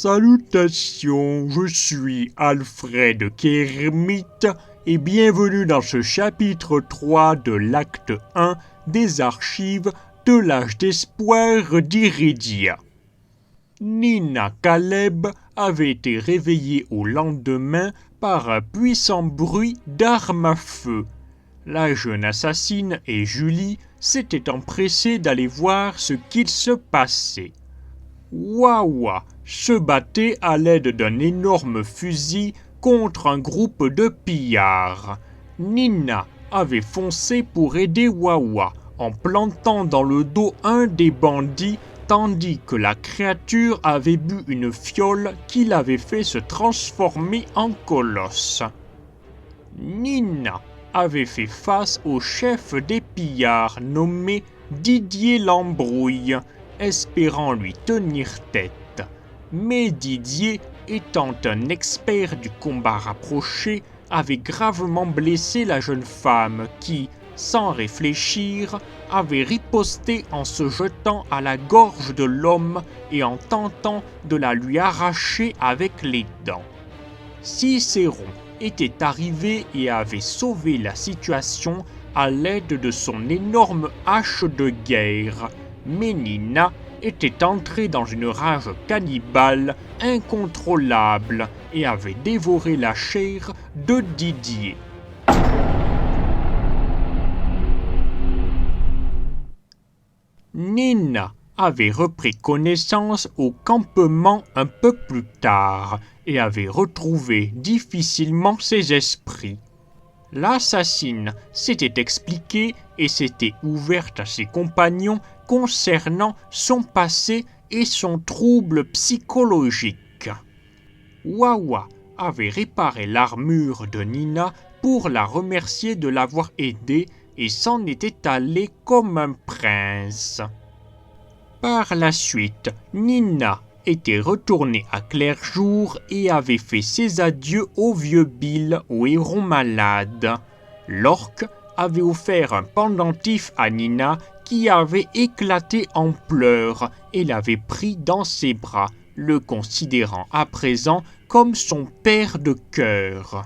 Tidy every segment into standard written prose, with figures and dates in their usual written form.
Salutations, je suis Alfred Kermit et bienvenue dans ce chapitre 3 de l'acte 1 des archives de l'âge d'espoir d'Iridia. Nina Caleb avait été réveillée au lendemain par un puissant bruit d'armes à feu. La jeune assassine et Julie s'étaient empressées d'aller voir ce qu'il se passait. Wawa se battait à l'aide d'un énorme fusil contre un groupe de pillards. Nina avait foncé pour aider Wawa en plantant dans le dos un des bandits tandis que la créature avait bu une fiole qui l'avait fait se transformer en colosse. Nina avait fait face au chef des pillards nommé Didier Lambrouille, espérant lui tenir tête. Mais Didier, étant un expert du combat rapproché, avait gravement blessé la jeune femme qui, sans réfléchir, avait riposté en se jetant à la gorge de l'homme et en tentant de la lui arracher avec les dents. Cicéron était arrivé et avait sauvé la situation à l'aide de son énorme hache de guerre, mais Nina était entrée dans une rage cannibale incontrôlable et avait dévoré la chair de Didier. Nina avait repris connaissance au campement un peu plus tard et avait retrouvé difficilement ses esprits. L'assassine s'était expliquée et s'était ouverte à ses compagnons concernant son passé et son trouble psychologique. Wawa avait réparé l'armure de Nina pour la remercier de l'avoir aidée et s'en était allé comme un prince. Par la suite, Nina était retournée à Clairjour et avait fait ses adieux au vieux Bill, au héron malade. L'orque avait offert un pendentif à Nina qui avait éclaté en pleurs et l'avait pris dans ses bras, le considérant à présent comme son père de cœur.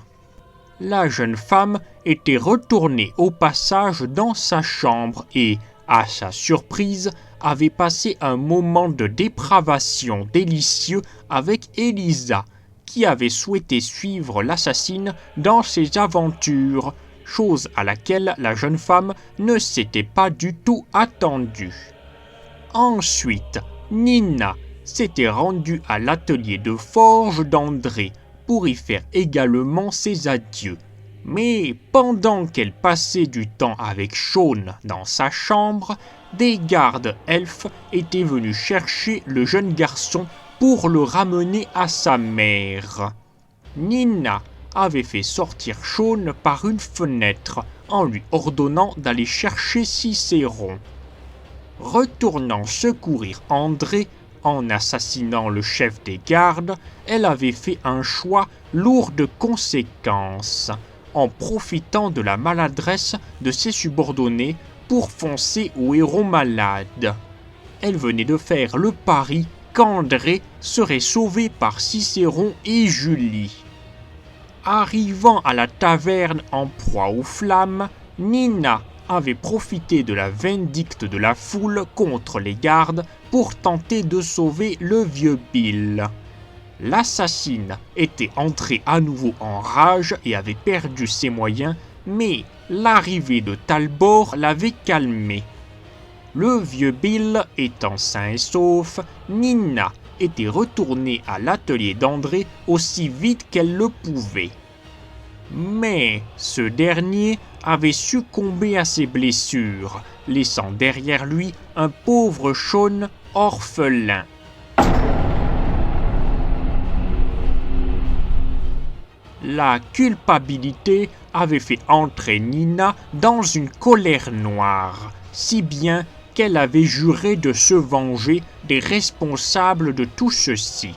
La jeune femme était retournée au passage dans sa chambre et, à sa surprise, avait passé un moment de dépravation délicieux avec Elisa, qui avait souhaité suivre l'assassine dans ses aventures, chose à laquelle la jeune femme ne s'était pas du tout attendue. Ensuite, Nina s'était rendue à l'atelier de forge d'André pour y faire également ses adieux. Mais pendant qu'elle passait du temps avec Shaun dans sa chambre, des gardes elfes étaient venus chercher le jeune garçon pour le ramener à sa mère. Nina avait fait sortir Shaun par une fenêtre en lui ordonnant d'aller chercher Cicéron. Retournant secourir André en assassinant le chef des gardes, elle avait fait un choix lourd de conséquences, en profitant de la maladresse de ses subordonnés pour foncer au héron malade. Elle venait de faire le pari qu'André serait sauvé par Cicéron et Julie. Arrivant à la taverne en proie aux flammes, Nina avait profité de la vindicte de la foule contre les gardes pour tenter de sauver le vieux Bill. L'assassine était entrée à nouveau en rage et avait perdu ses moyens, mais l'arrivée de Talbot l'avait calmé. Le vieux Bill étant sain et sauf, Nina était retournée à l'atelier d'André aussi vite qu'elle le pouvait. Mais ce dernier avait succombé à ses blessures, laissant derrière lui un pauvre Shaun orphelin. La culpabilité avait fait entrer Nina dans une colère noire, si bien qu'elle avait juré de se venger des responsables de tout ceci.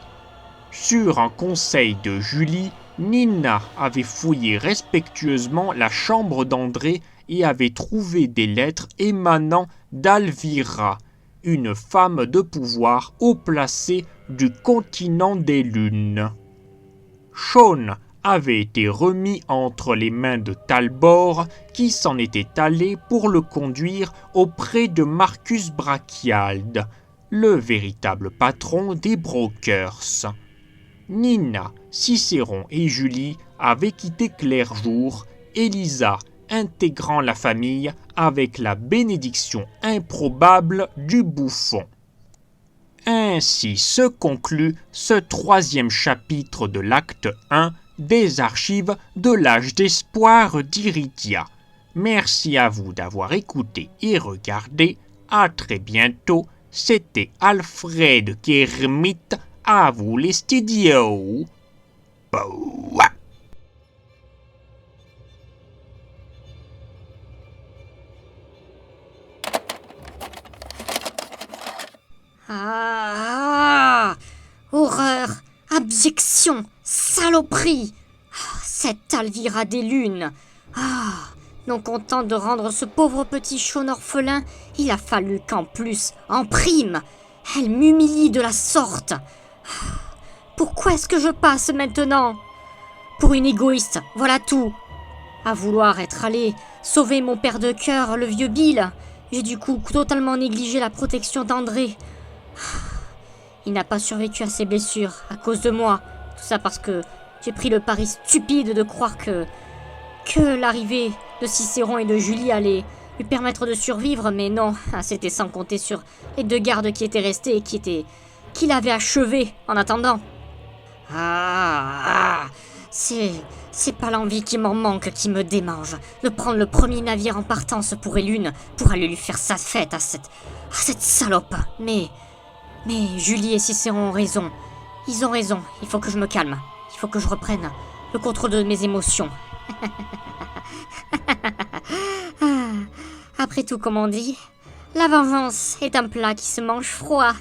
Sur un conseil de Julie, Nina avait fouillé respectueusement la chambre d'André et avait trouvé des lettres émanant d'Alvira, une femme de pouvoir haut placée du continent des lunes. Sean avait été remis entre les mains de Talbor, qui s'en était allé pour le conduire auprès de Marcus Brachiald, le véritable patron des brokers. Nina, Cicéron et Julie avaient quitté Clairjour, Elisa intégrant la famille avec la bénédiction improbable du bouffon. Ainsi se conclut ce 3e chapitre de l'acte 1 des archives de l'âge d'espoir d'Iridia. Merci à vous d'avoir écouté et regardé. À très bientôt. C'était Alfred Kermit. À vous les studios. Boua. Ah! Horreur! Abjection! Saloperie! Cette Alvira des lunes! Non content de rendre ce pauvre petit Sean orphelin, il a fallu qu'en plus, en prime, elle m'humilie de la sorte. Pourquoi est-ce que je passe maintenant? Pour une égoïste, voilà tout. À vouloir être allé sauver mon père de cœur, le vieux Bill, j'ai du coup totalement négligé la protection d'André. Il n'a pas survécu à ses blessures à cause de moi. Tout ça parce que j'ai pris le pari stupide de croire que l'arrivée de Cicéron et de Julie allait lui permettre de survivre, mais non, c'était sans compter sur les 2 gardes qui étaient restés et qui l'avaient achevé en attendant. C'est pas l'envie qui m'en manque qui me démange, de prendre le premier navire en partance pour Elune, pour aller lui faire sa fête à cette salope. Mais Julie et Cicéron ont raison. Ils ont raison, il faut que je me calme. Il faut que je reprenne le contrôle de mes émotions. Après tout, comme on dit, la vengeance est un plat qui se mange froid.